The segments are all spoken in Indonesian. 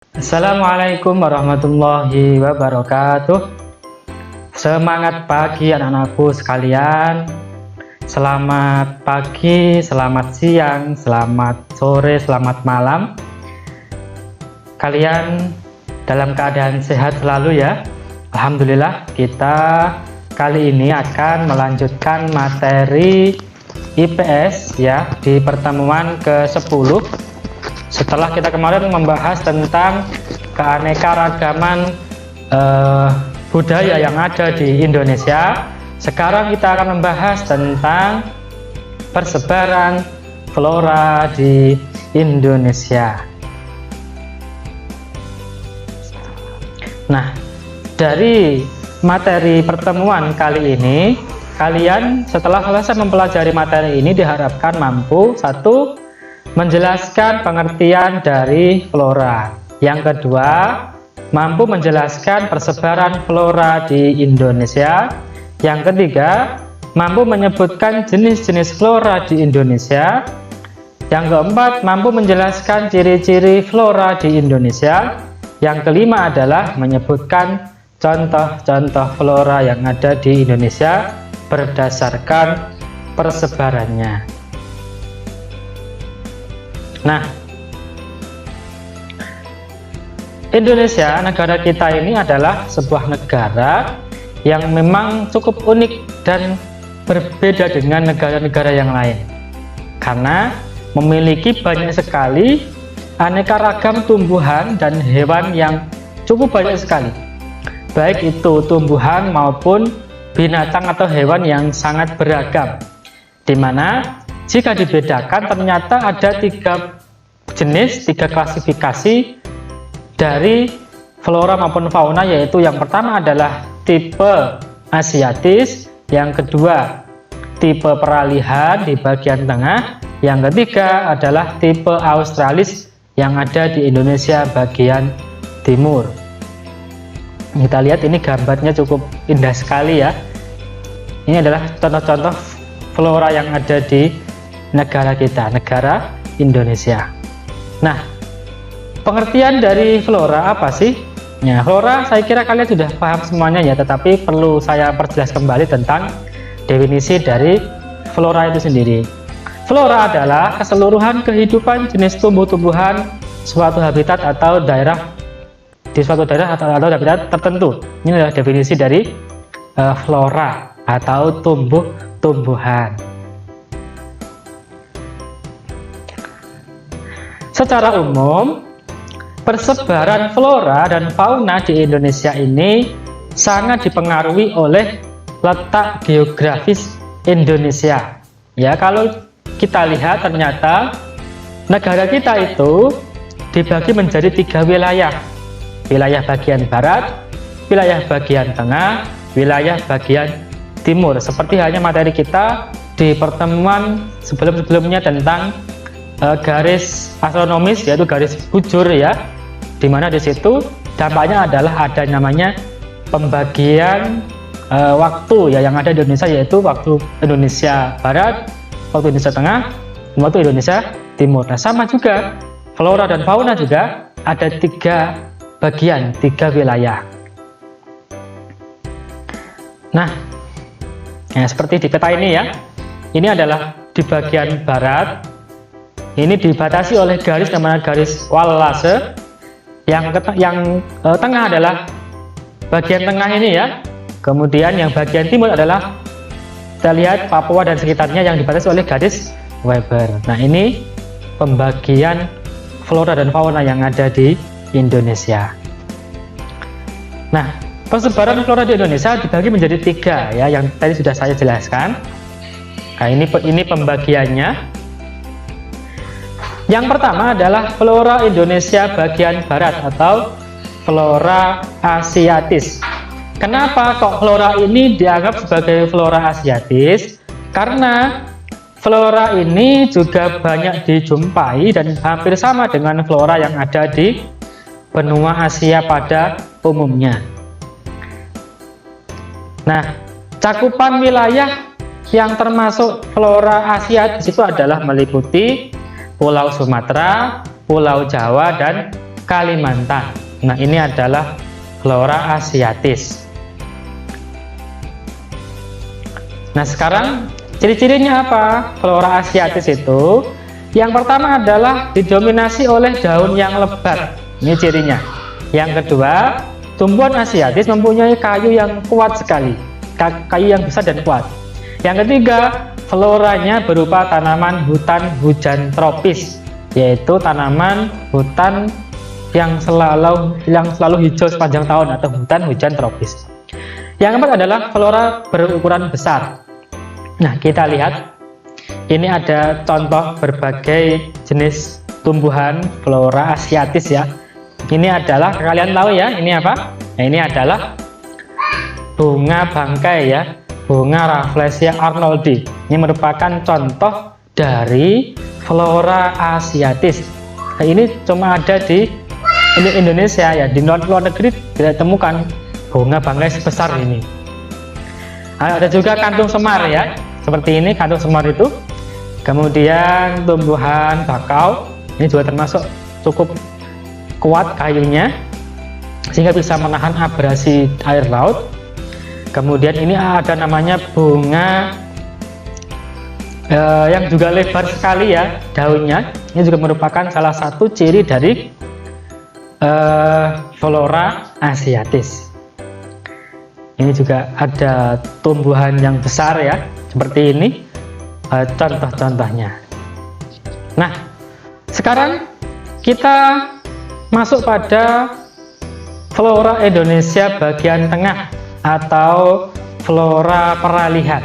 Assalamualaikum warahmatullahi wabarakatuh. Semangat pagi anak-anakku sekalian. Selamat pagi, selamat siang, selamat sore, selamat malam. Kalian dalam keadaan sehat selalu ya. Alhamdulillah, kita kali ini akan melanjutkan materi IPS ya di pertemuan ke-10. Setelah kita kemarin membahas tentang keanekaragaman budaya yang ada di Indonesia, sekarang kita akan membahas tentang persebaran flora di Indonesia. Nah, dari materi pertemuan kali ini, kalian setelah selesai mempelajari materi ini diharapkan mampu satu, menjelaskan pengertian dari flora. Yang kedua, mampu menjelaskan persebaran flora di Indonesia. Yang ketiga, mampu menyebutkan jenis-jenis flora di Indonesia. Yang keempat, mampu menjelaskan ciri-ciri flora di Indonesia. Yang kelima adalah menyebutkan contoh-contoh flora yang ada di Indonesia berdasarkan persebarannya. Nah, Indonesia, negara kita ini adalah sebuah negara yang memang cukup unik dan berbeda dengan negara-negara yang lain, karena memiliki banyak sekali aneka ragam tumbuhan dan hewan yang cukup banyak sekali, baik itu tumbuhan maupun binatang atau hewan yang sangat beragam, dimana jika dibedakan ternyata ada 3 jenis, 3 klasifikasi dari flora maupun fauna, yaitu yang pertama adalah tipe asiatis, yang kedua tipe peralihan di bagian tengah, yang ketiga adalah tipe australis yang ada di Indonesia bagian timur. Kita lihat ini gambarnya cukup indah sekali ya. Ini adalah contoh-contoh flora yang ada di negara kita, negara Indonesia. Nah, pengertian dari flora apa sih? Ya, flora saya kira kalian sudah paham semuanya ya, tetapi perlu saya perjelas kembali tentang definisi dari flora itu sendiri. Flora adalah keseluruhan kehidupan jenis tumbuh-tumbuhan suatu habitat atau daerah di suatu daerah atau habitat tertentu. Ini adalah definisi dari flora atau tumbuh-tumbuhan. Secara umum, persebaran flora dan fauna di Indonesia ini sangat dipengaruhi oleh letak geografis Indonesia. Ya, kalau kita lihat ternyata negara kita itu dibagi menjadi 3 wilayah. Wilayah bagian barat, wilayah bagian tengah, wilayah bagian timur. Seperti halnya materi kita di pertemuan sebelum-sebelumnya tentang garis astronomis, yaitu garis bujur ya, dimana di situ dampaknya adalah ada namanya pembagian waktu ya yang ada di Indonesia, yaitu waktu Indonesia Barat, waktu Indonesia Tengah, waktu Indonesia Timur. Nah, sama juga flora dan fauna juga ada 3 bagian, 3 wilayah. Nah, ya, seperti di peta ini ya, ini adalah di bagian barat. Ini dibatasi oleh garis namanya garis Wallace. Yang tengah adalah bagian tengah ini ya. Kemudian yang bagian timur adalah kita lihat Papua dan sekitarnya yang dibatasi oleh garis Weber. Nah, ini pembagian flora dan fauna yang ada di Indonesia. Nah, persebaran flora di Indonesia dibagi menjadi 3 ya, yang tadi sudah saya jelaskan. Nah, ini pembagiannya. Yang pertama adalah flora Indonesia bagian barat atau flora asiatis. Kenapa kok flora ini dianggap sebagai flora asiatis? Karena flora ini juga banyak dijumpai dan hampir sama dengan flora yang ada di benua Asia pada umumnya. Nah, cakupan wilayah yang termasuk flora asiatis itu adalah meliputi Pulau Sumatera, Pulau Jawa, dan Kalimantan. Nah, ini adalah flora asiatis. Nah, sekarang ciri-cirinya apa? Flora asiatis itu yang pertama adalah didominasi oleh daun yang lebat. Ini cirinya. Yang kedua, tumbuhan asiatis mempunyai kayu yang kuat sekali, kayu yang besar dan kuat. Yang ketiga, floranya berupa tanaman hutan hujan tropis, yaitu tanaman hutan yang selalu hijau sepanjang tahun atau hutan hujan tropis. Yang keempat adalah flora berukuran besar. Nah, kita lihat ini ada contoh berbagai jenis tumbuhan flora asiatis ya. Ini adalah, kalian tahu ya, ini apa? Nah, ini adalah bunga bangkai ya, bunga Rafflesia arnoldi. Ini merupakan contoh dari flora asiatis. Nah, ini cuma ada di Indonesia ya, di luar negeri tidak temukan bunga bangkai sebesar ini. Ada juga kantung semar ya, seperti ini kantung semar itu. Kemudian tumbuhan bakau, ini juga termasuk cukup kuat kayunya sehingga bisa menahan abrasi air laut. Kemudian ini ada namanya bunga yang juga lebar sekali ya daunnya. Ini juga merupakan salah satu ciri dari flora asiatis. Ini juga ada tumbuhan yang besar ya, seperti ini contoh-contohnya. Nah, sekarang kita masuk pada flora Indonesia bagian tengah atau flora peralihan.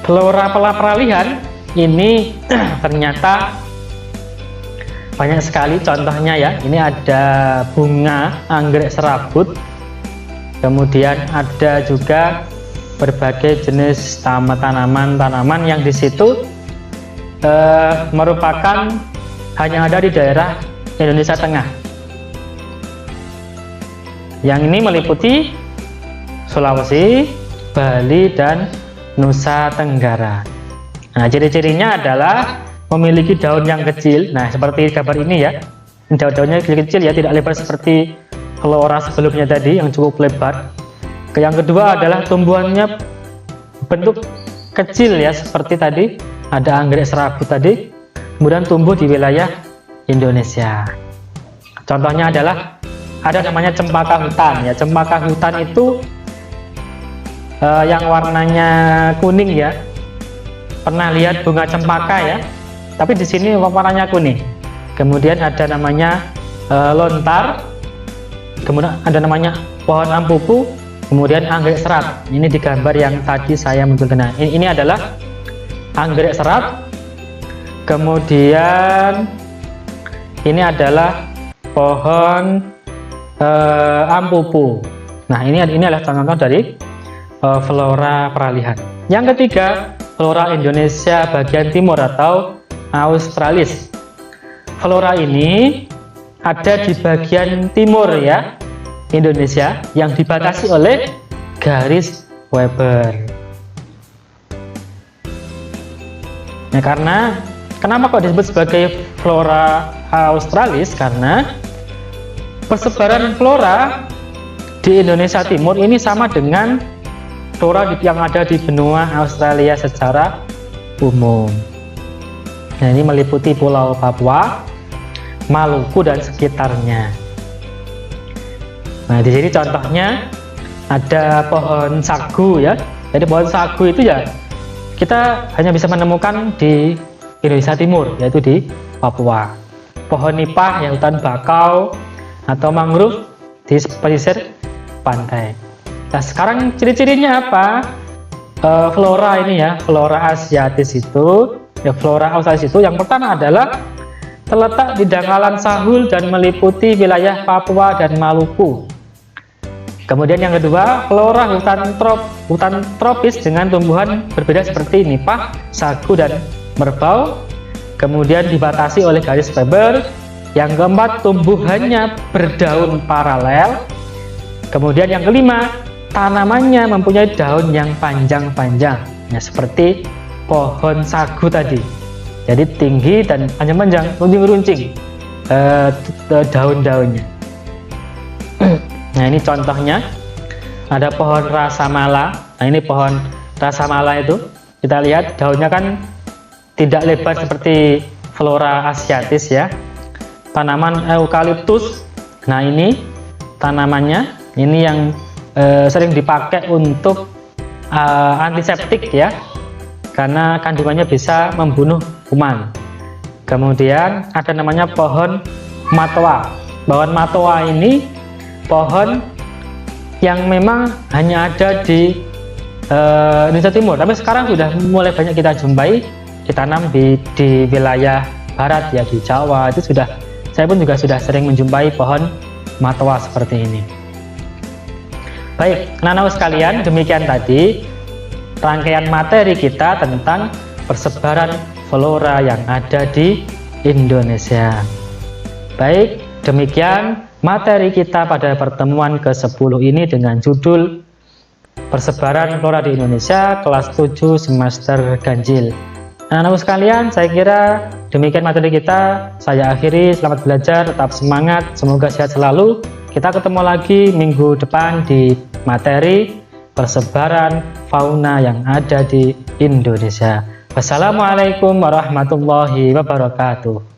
Flora peralihan ini ternyata banyak sekali contohnya ya. Ini ada bunga anggrek serabut, kemudian ada juga berbagai jenis tanaman yang di situ merupakan hanya ada di daerah Indonesia Tengah. Yang ini meliputi Sulawesi, Bali, dan Nusa Tenggara. Nah, ciri-cirinya adalah memiliki daun yang kecil. Nah, seperti gambar ini ya, daun-daunnya kecil-kecil ya, tidak lebar seperti flora sebelumnya tadi yang cukup lebar. Yang kedua adalah tumbuhannya bentuk kecil ya, seperti tadi ada anggrek serabut tadi, kemudian tumbuh di wilayah Indonesia. Contohnya adalah ada namanya cempaka hutan ya. Cempaka hutan itu yang warnanya kuning ya. Pernah lihat bunga cempaka ya? Tapi di sini warnanya kuning. Kemudian ada namanya lontar. Kemudian ada namanya pohon ampupu. Kemudian anggrek serat. Ini di gambar yang tadi saya munculkan. Ini adalah anggrek serat. Kemudian ini adalah pohon ampupu. Nah, ini adalah contoh dari flora peralihan. Yang ketiga, flora Indonesia bagian timur atau Australis. Flora ini ada di bagian timur ya Indonesia yang dibatasi oleh garis Weber. Nah, kenapa kok disebut sebagai flora Australis? Karena persebaran flora di Indonesia Timur ini sama dengan flora yang ada di benua Australia secara umum. Nah, ini meliputi Pulau Papua, Maluku, dan sekitarnya. Nah, di sini contohnya ada pohon sagu ya. Jadi pohon sagu itu ya kita hanya bisa menemukan di Indonesia Timur, yaitu di Papua. Pohon nipah ya, hutan bakau atau mangrove di pesisir pantai. Nah, sekarang ciri-cirinya apa? Flora ini ya, flora asiatis itu ya, flora australis itu yang pertama adalah terletak di dangkalan Sahul dan meliputi wilayah Papua dan Maluku. Kemudian yang kedua, flora hutan tropis dengan tumbuhan berbeda seperti nipah, sagu, dan merbau. Kemudian dibatasi oleh garis Weber. Yang keempat, tumbuhannya berdaun paralel. Kemudian yang kelima, tanamannya mempunyai daun yang panjang-panjang, ya, seperti pohon sagu tadi. Jadi tinggi dan panjang-panjang, runcing-runcing. daun-daunnya. Nah, ini contohnya ada pohon rasamala. Nah, ini pohon rasamala itu kita lihat daunnya kan tidak lebar seperti flora asiatis ya. Tanaman eukaliptus. Nah, ini tanamannya ini yang sering dipakai untuk antiseptik ya, karena kandungannya bisa membunuh kuman. Kemudian ada namanya pohon matoa. Pohon matoa ini pohon yang memang hanya ada di Indonesia Timur, tapi sekarang sudah mulai banyak kita jumpai ditanam di wilayah barat ya, di Jawa. Itu sudah, saya pun juga sudah sering menjumpai pohon matoa seperti ini. Baik, anak-anak sekalian, demikian tadi rangkaian materi kita tentang persebaran flora yang ada di Indonesia. Baik, demikian materi kita pada pertemuan ke-10 ini dengan judul Persebaran Flora di Indonesia kelas 7 semester ganjil. Anak-anak sekalian, saya kira demikian materi kita. Saya akhiri, selamat belajar, tetap semangat, semoga sehat selalu. Kita ketemu lagi minggu depan di materi persebaran fauna yang ada di Indonesia. Wassalamualaikum warahmatullahi wabarakatuh.